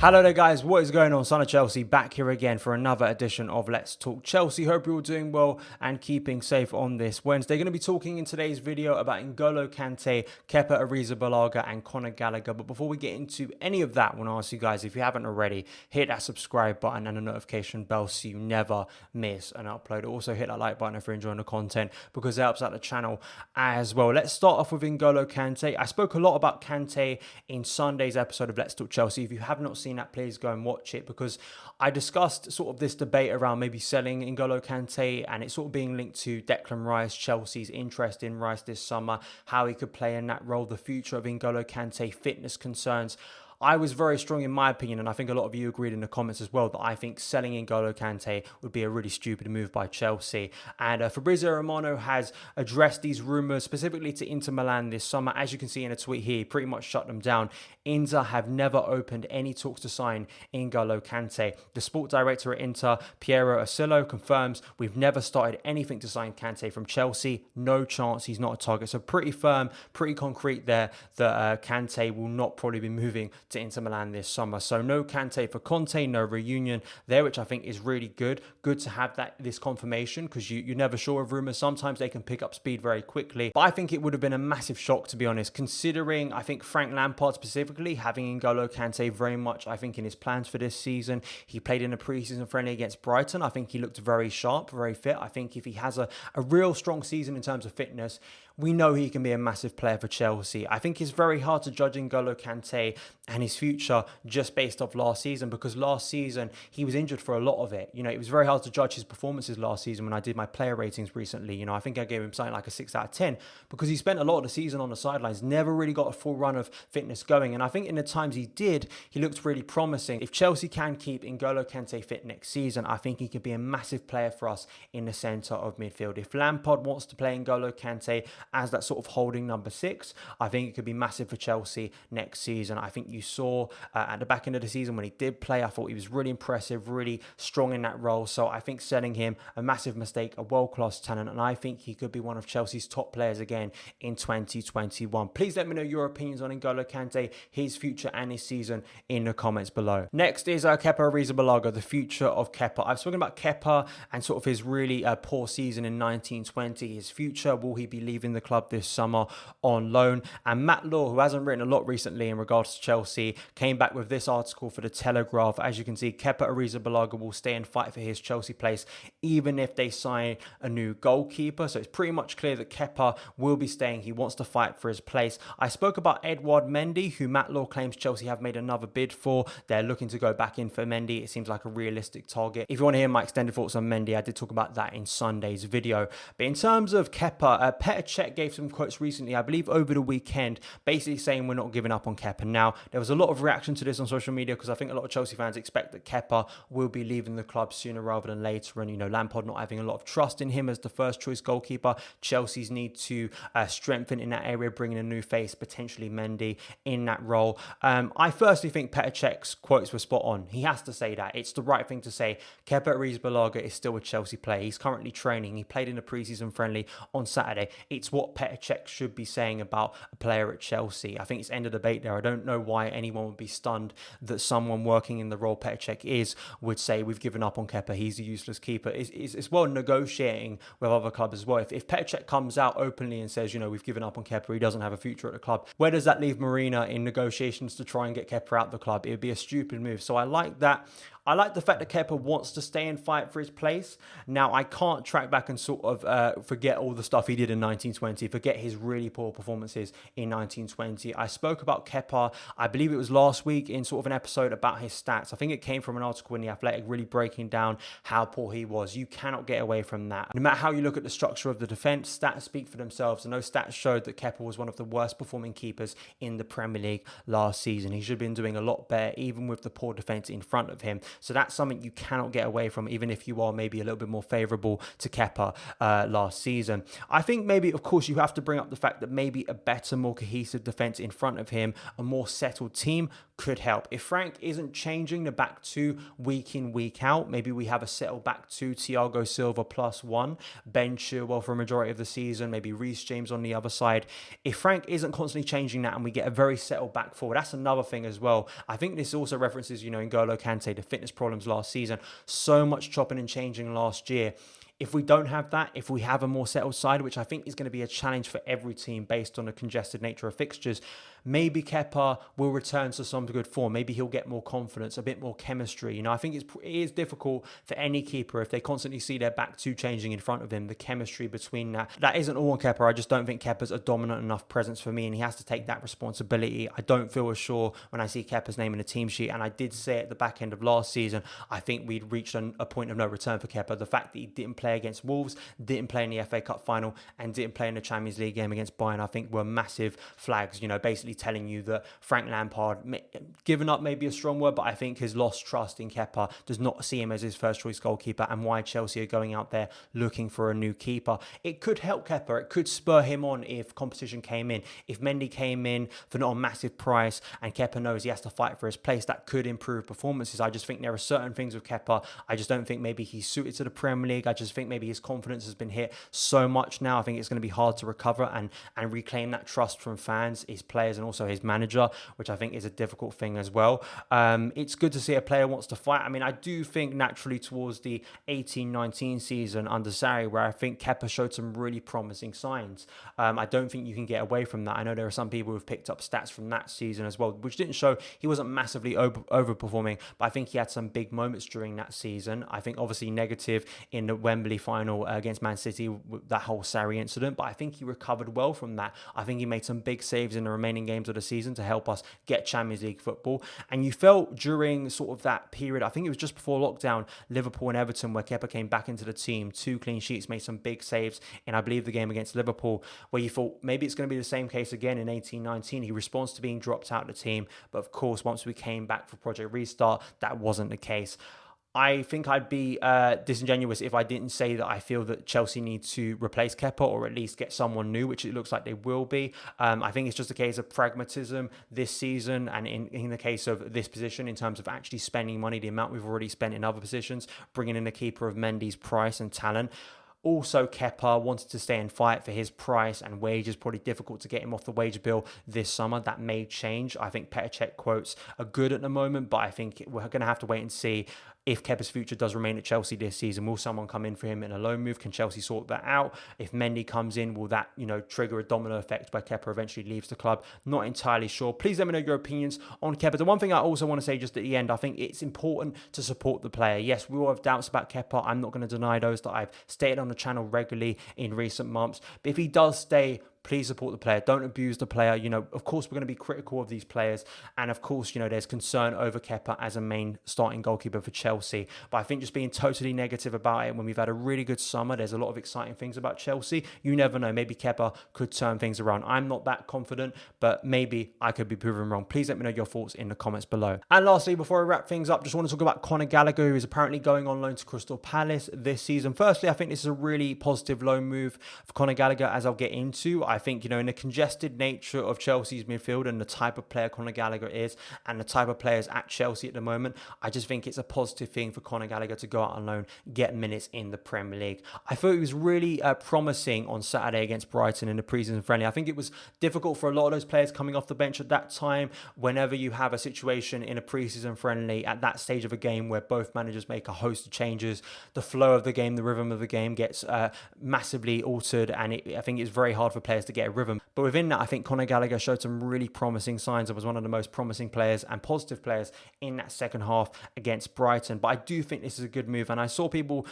Hello there guys, what is going on? Son of Chelsea back here again for another edition of Let's Talk Chelsea. Hope you're all doing well and keeping safe on this Wednesday. Going to be talking in today's video about N'Golo Kante, Kepa Arrizabalaga and Conor Gallagher. But before we get into any of that, I want to ask you guys, if you haven't already, hit that subscribe button and the notification bell so you never miss an upload. Also hit that like button if you're enjoying the content because it helps out the channel as well. Let's start off with N'Golo Kante. I spoke a lot about Kante in Sunday's episode of Let's Talk Chelsea. If you have not seen that, please go and watch it, because I discussed sort of this debate around maybe selling N'Golo Kante and it's sort of being linked to Declan Rice, Chelsea's interest in Rice this summer, how he could play in that role, the future of N'Golo Kante, fitness concerns. I was very strong in my opinion, and I think a lot of you agreed in the comments as well, that I think selling N'Golo Kante would be a really stupid move by Chelsea. And Fabrizio Romano has addressed these rumours specifically to Inter Milan this summer. As you can see in a tweet here, he pretty much shut them down. Inter have never opened any talks to sign N'Golo Kante. The sport director at Inter, Piero Assillo, confirms we've never started anything to sign Kante from Chelsea. No chance, he's not a target. So pretty firm, pretty concrete there that Kante will not probably be moving to Inter Milan this summer. So no Kante for Conte, no reunion there, which I think is really good. Good to have this confirmation, because you're never sure of rumours. Sometimes they can pick up speed very quickly. But I think it would have been a massive shock, to be honest, considering I think Frank Lampard specifically having N'Golo Kante very much, I think, in his plans for this season. He played in a pre-season friendly against Brighton. I think he looked very sharp, very fit. I think if he has a real strong season in terms of fitness, we know he can be a massive player for Chelsea. I think it's very hard to judge N'Golo Kante and his future just based off last season, because last season he was injured for a lot of it. You know, it was very hard to judge his performances last season when I did my player ratings recently. You know, I think I gave him something like a 6 out of 10 because he spent a lot of the season on the sidelines, never really got a full run of fitness going. And I think in the times he did, he looked really promising. If Chelsea can keep N'Golo Kante fit next season, I think he could be a massive player for us in the centre of midfield. If Lampard wants to play N'Golo Kante as that sort of holding number 6, I think it could be massive for Chelsea next season. I think you saw at the back end of the season when he did play, I thought he was really impressive, really strong in that role. So I think selling him, a massive mistake, a world-class talent, and I think he could be one of Chelsea's top players again in 2021. Please let me know your opinions on N'Golo Kante, his future and his season in the comments below. Next is Kepa Arrizabalaga, the future of Kepa. I've spoken about Kepa and sort of his really poor season in 1920. His future, will he be leaving the club this summer on loan? And Matt Law, who hasn't written a lot recently in regards to Chelsea, came back with this article for the Telegraph. As you can see, Kepa Arrizabalaga will stay and fight for his Chelsea place even if they sign a new goalkeeper. So it's pretty much clear that Kepa will be staying. He wants to fight for his place. I spoke about Edouard Mendy, who Matt Law claims Chelsea have made another bid for. They're looking to go back in for Mendy. It seems like a realistic target. If you want to hear my extended thoughts on Mendy, I did talk about that in Sunday's video. But in terms of Kepa, Petr Cech gave some quotes recently, I believe over the weekend, basically saying we're not giving up on Kepa. Now, there was a lot of reaction to this on social media because I think a lot of Chelsea fans expect that Kepa will be leaving the club sooner rather than later. And, you know, Lampard not having a lot of trust in him as the first choice goalkeeper. Chelsea's need to strengthen in that area, bringing a new face, potentially Mendy in that role. I firstly think Petr Cech's quotes were spot on. He has to say that. It's the right thing to say. Kepa Arrizabalaga is still a Chelsea player. He's currently training. He played in a pre-season friendly on Saturday. It's what Petr Cech should be saying about a player at Chelsea. I think it's end of debate there. I don't know why anyone would be stunned that someone working in the role Petr Cech is would say we've given up on Kepa, he's a useless keeper. It's well negotiating with other clubs as well. If Petr Cech comes out openly and says, you know, we've given up on Kepa, he doesn't have a future at the club, where does that leave Marina in negotiations to try and get Kepa out the club? It would be a stupid move. So I like that. I like the fact that Kepa wants to stay and fight for his place. Now, I can't track back and sort of forget all the stuff he did in 1920, forget his really poor performances in 1920. I spoke about Kepa, I believe it was last week, in sort of an episode about his stats. I think it came from an article in The Athletic really breaking down how poor he was. You cannot get away from that. No matter how you look at the structure of the defence, stats speak for themselves. And those stats showed that Kepa was one of the worst performing keepers in the Premier League last season. He should have been doing a lot better, even with the poor defence in front of him. So that's something you cannot get away from, even if you are maybe a little bit more favourable to Kepa last season. I think maybe, of course, you have to bring up the fact that maybe a better, more cohesive defence in front of him, a more settled team could help. If Frank isn't changing the back two week in, week out, maybe we have a settled back two, Thiago Silva +1, Ben Chilwell for a majority of the season, maybe Reece James on the other side. If Frank isn't constantly changing that and we get a very settled back forward, that's another thing as well. I think this also references, N'Golo Kante, the fitness problems last season, so much chopping and changing last year. If we don't have that, if we have a more settled side, which I think is going to be a challenge for every team based on the congested nature of fixtures, maybe Kepa will return to some good form. Maybe he'll get more confidence, a bit more chemistry. I think it is difficult for any keeper if they constantly see their back two changing in front of him, the chemistry between that. That isn't all on Kepa. I just don't think Kepa's a dominant enough presence for me, and he has to take that responsibility. I don't feel as sure when I see Kepa's name in the team sheet, and I did say at the back end of last season, I think we'd reached a point of no return for Kepa. The fact that he didn't play against Wolves, didn't play in the FA Cup final, and didn't play in the Champions League game against Bayern, I think were massive flags, basically telling you that Frank Lampard, given up maybe a strong word, but I think has lost trust in Kepa, does not see him as his first choice goalkeeper, and why Chelsea are going out there looking for a new keeper. It could help Kepa, it could spur him on if competition came in. If Mendy came in for not a massive price and Kepa knows he has to fight for his place, that could improve performances. I just think there are certain things with Kepa, I just don't think maybe he's suited to the Premier League. I just think maybe his confidence has been hit so much now. I think it's going to be hard to recover and reclaim that trust from fans, his players, and also his manager, which I think is a difficult thing as well. It's good to see a player wants to fight. I mean, I do think naturally towards the 18-19 season under Sarri, where I think Kepa showed some really promising signs. I don't think you can get away from that. I know there are some people who've picked up stats from that season as well, which didn't show he wasn't massively overperforming, but I think he had some big moments during that season. I think obviously negative in the Wembley final against Man City, that whole Sarri incident, but I think he recovered well from that. I think he made some big saves in the remaining games of the season to help us get Champions League football. And you felt during sort of that period, I think it was just before lockdown, Liverpool and Everton, where Kepa came back into the team, 2 clean sheets, made some big saves in, I believe, the game against Liverpool, where you thought maybe it's going to be the same case again in 18-19. He responds to being dropped out of the team, but of course, once we came back for Project Restart, that wasn't the case. I think I'd be disingenuous if I didn't say that I feel that Chelsea need to replace Kepa or at least get someone new, which it looks like they will be. I think it's just a case of pragmatism this season, and in the case of this position, in terms of actually spending money, the amount we've already spent in other positions, bringing in a keeper of Mendy's price and talent. Also, Kepa wanted to stay and fight for his price and wages. Probably difficult to get him off the wage bill this summer. That may change. I think Petr Cech quotes are good at the moment, but I think we're going to have to wait and see if Kepa's future does remain at Chelsea this season. Will someone come in for him in a loan move? Can Chelsea sort that out? If Mendy comes in, will that, trigger a domino effect where Kepa eventually leaves the club? Not entirely sure. Please let me know your opinions on Kepa. The one thing I also want to say just at the end, I think it's important to support the player. Yes, we all have doubts about Kepa. I'm not going to deny those that I've stated on the channel regularly in recent months. But if he does stay, please support the player. Don't abuse the player. Of course, we're going to be critical of these players. And of course, there's concern over Kepa as a main starting goalkeeper for Chelsea. But I think just being totally negative about it when we've had a really good summer, there's a lot of exciting things about Chelsea. You never know. Maybe Kepa could turn things around. I'm not that confident, but maybe I could be proven wrong. Please let me know your thoughts in the comments below. And lastly, before I wrap things up, just want to talk about Conor Gallagher, who is apparently going on loan to Crystal Palace this season. Firstly, I think this is a really positive loan move for Conor Gallagher, as I'll get into. I think, in the congested nature of Chelsea's midfield and the type of player Conor Gallagher is and the type of players at Chelsea at the moment, I just think it's a positive thing for Conor Gallagher to go out on loan, get minutes in the Premier League. I thought he was really promising on Saturday against Brighton in the pre-season friendly. I think it was difficult for a lot of those players coming off the bench at that time. Whenever you have a situation in a pre-season friendly at that stage of a game where both managers make a host of changes, the flow of the game, the rhythm of the game gets massively altered, and I think it's very hard for players to get a rhythm. But within that, I think Conor Gallagher showed some really promising signs and was one of the most promising players and positive players in that second half against Brighton. But I do think this is a good move, and I saw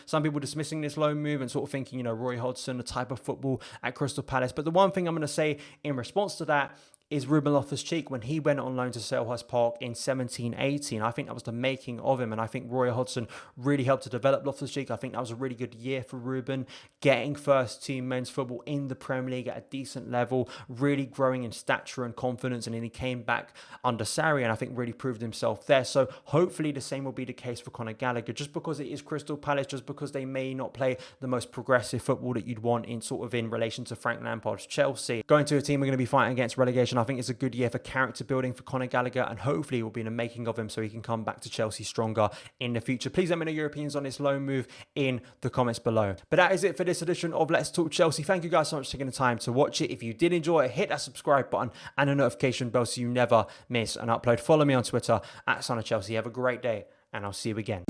some people dismissing this loan move and sort of thinking, Roy Hodgson, the type of football at Crystal Palace. But the one thing I'm going to say in response to that is Ruben Loftus-Cheek. When he went on loan to Selhurst Park in 17-18, I think that was the making of him, and I think Roy Hodgson really helped to develop Loftus-Cheek. I think that was a really good year for Ruben, getting first team men's football in the Premier League at a decent level, really growing in stature and confidence, and then he came back under Sarri and I think really proved himself there. So hopefully the same will be the case for Conor Gallagher, just because it is Crystal Palace, just because they may not play the most progressive football that you'd want in relation to Frank Lampard's Chelsea. Going to a team we're going to be fighting against relegation, I think it's a good year for character building for Conor Gallagher, and hopefully it will be in the making of him so he can come back to Chelsea stronger in the future. Please let me know your opinions on this loan move in the comments below. But that is it for this edition of Let's Talk Chelsea. Thank you guys so much for taking the time to watch it. If you did enjoy it, hit that subscribe button and a notification bell so you never miss an upload. Follow me on Twitter @SonOfChelsea. Have a great day, and I'll see you again.